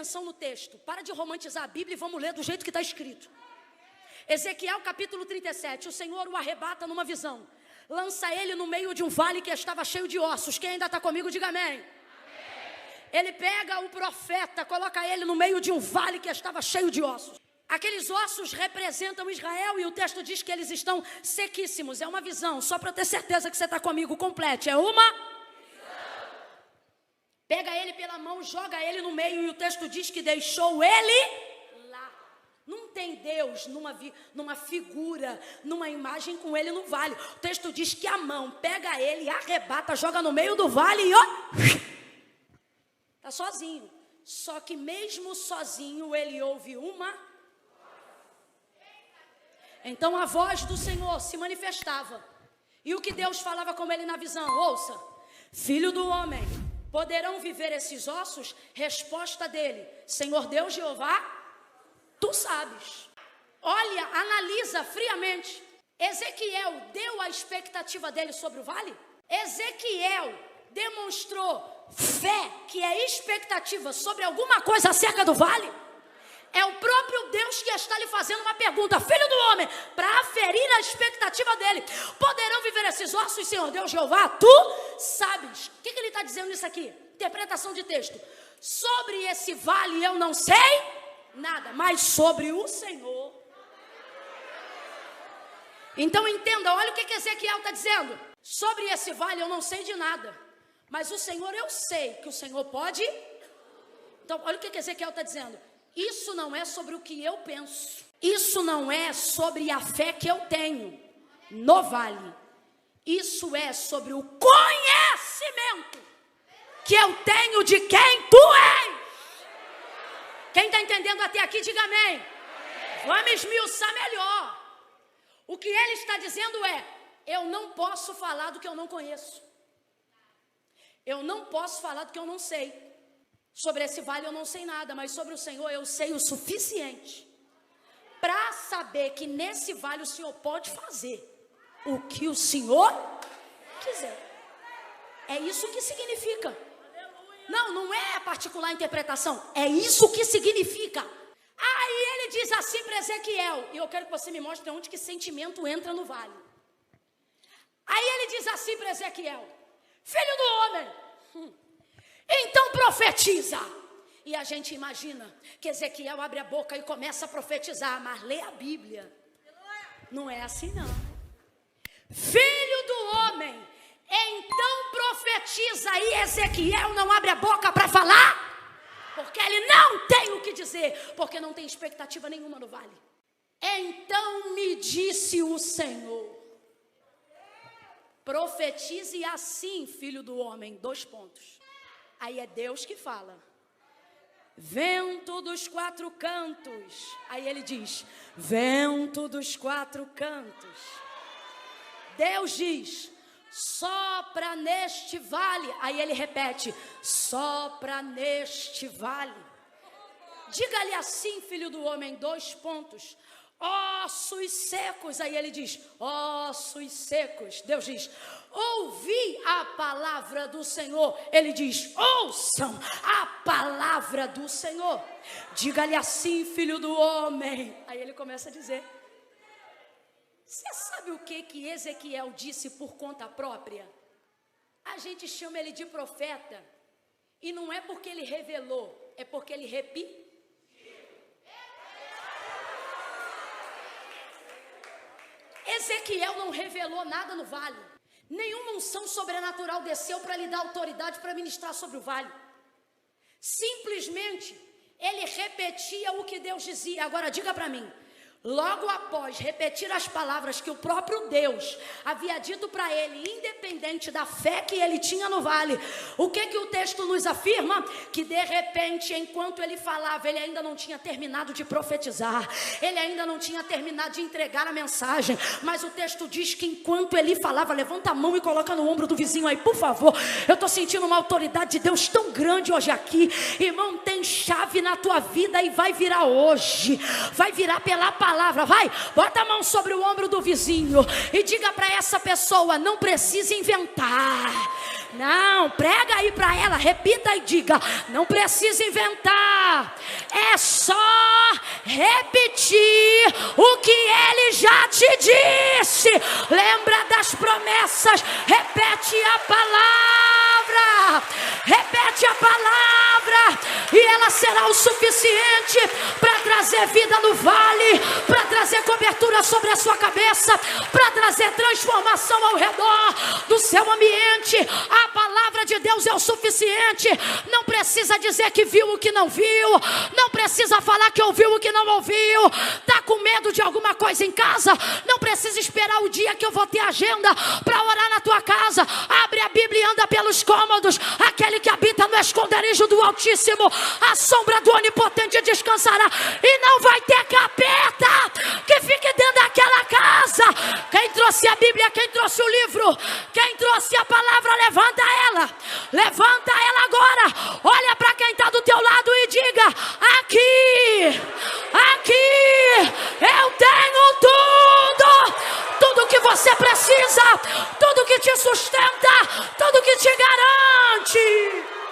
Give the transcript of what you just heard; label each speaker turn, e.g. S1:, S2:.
S1: atenção no texto. Para de romantizar a Bíblia e vamos ler do jeito que está escrito. Ezequiel capítulo 37. O Senhor o arrebata numa visão. Lança ele no meio de um vale que estava cheio de ossos. Quem ainda está comigo, diga amém. Ele pega o profeta, coloca ele no meio de um vale que estava cheio de ossos. Aqueles ossos representam Israel e o texto diz que eles estão sequíssimos. É uma visão, só para ter certeza que você está comigo, complete. É uma visão. Pega ele pela mão, joga ele no meio e o texto diz que deixou ele lá. Não tem Deus numa figura, numa imagem com ele no vale. O texto diz que a mão pega ele, arrebata, joga no meio do vale e ó... Está sozinho. Só que mesmo sozinho ele ouve uma. Então a voz do Senhor se manifestava. E o que Deus falava com ele na visão? Ouça. Filho do homem, poderão viver esses ossos? Resposta dele. Senhor Deus Jeová, tu sabes. Olha, analisa friamente. Ezequiel deu a expectativa dele sobre o vale? Ezequiel demonstrou fé, que é expectativa sobre alguma coisa acerca do vale? É o próprio Deus que está lhe fazendo uma pergunta, filho do homem, para aferir a expectativa dele. Poderão viver esses ossos, Senhor Deus Jeová? Tu sabes. O que ele está dizendo nisso aqui? Interpretação de texto. Sobre esse vale eu não sei nada, mas sobre o Senhor. Então entenda, olha o que Ezequiel está dizendo. Sobre esse vale eu não sei de nada, mas o Senhor, eu sei que o Senhor pode. Então, olha o que Ezequiel está dizendo. Isso não é sobre o que eu penso. Isso não é sobre a fé que eu tenho no vale. Isso é sobre o conhecimento que eu tenho de quem tu és. Quem está entendendo até aqui, diga amém. Vamos esmiuçar melhor. O que ele está dizendo é: eu não posso falar do que eu não conheço. Eu não posso falar do que eu não sei. Sobre esse vale eu não sei nada, mas sobre o Senhor eu sei o suficiente para saber que nesse vale o Senhor pode fazer o que o Senhor quiser. É isso que significa. Não é a particular interpretação, é isso que significa. Aí ele diz assim para Ezequiel, e eu quero que você me mostre onde que sentimento entra no vale. Aí ele diz assim para Ezequiel: filho do homem, então profetiza. E a gente imagina que Ezequiel abre a boca e começa a profetizar, mas lê a Bíblia. Não é assim não. Filho do homem, então profetiza. E Ezequiel não abre a boca para falar, porque ele não tem o que dizer, porque não tem expectativa nenhuma no vale. Então me disse o Senhor: profetize assim, filho do homem. 2 pontos. Aí é Deus que fala. Vento dos 4 cantos. Aí ele diz: vento dos 4 cantos. Deus diz: sopra neste vale. Aí ele repete: sopra neste vale. Diga-lhe assim, filho do homem. 2 pontos. Ossos secos. Aí ele diz: ossos secos. Deus diz: ouvi a palavra do Senhor. Ele diz: ouçam a palavra do Senhor. Diga-lhe assim, filho do homem. Aí ele começa a dizer. Você sabe o que Ezequiel disse por conta própria? A gente chama ele de profeta, e não é porque ele revelou, é porque ele repetiu. Ezequiel não revelou nada no vale. Nenhuma unção sobrenatural desceu para lhe dar autoridade para ministrar sobre o vale. Simplesmente ele repetia o que Deus dizia. Agora diga para mim, logo após repetir as palavras que o próprio Deus havia dito para ele, independente da fé que ele tinha no vale, o que o texto nos afirma? Que de repente, enquanto ele falava, ele ainda não tinha terminado de profetizar, ele ainda não tinha terminado de entregar a mensagem, mas o texto diz que enquanto ele falava, levanta a mão e coloca no ombro do vizinho aí, por favor. Eu estou sentindo uma autoridade de Deus tão grande hoje aqui. Irmão, tem chave na tua vida e vai virar hoje, vai virar pela palavra palavra. Vai, bota a mão sobre o ombro do vizinho e diga para essa pessoa: não precisa inventar. Não, prega aí para ela, repita e diga: não precisa inventar, é só repetir o que ele já te disse. Lembra das promessas, repete a palavra, repete a palavra, e ela será o suficiente para trazer vida no vale, para trazer cobertura sobre a sua cabeça, para trazer transformação ao redor do seu ambiente. A palavra de Deus é o suficiente. Não precisa dizer que viu o que não viu, não precisa falar que ouviu o que não ouviu. Está com medo de alguma coisa em casa? Não precisa esperar o dia que eu vou ter agenda para orar na tua casa. Abre a Bíblia e anda pelos cômodos. Aquele que habita no esconderijo do Altíssimo, a sombra do Onipotente descansará. E não vai ter capeta que fique dentro daquela casa. Quem trouxe a Bíblia, quem trouxe o livro, quem trouxe a palavra, levanta ela. Levanta ela agora. Olha para quem está do teu lado e diga: aqui, aqui, eu tenho tudo. Tudo que você precisa, tudo que te sustenta, tudo que te garante.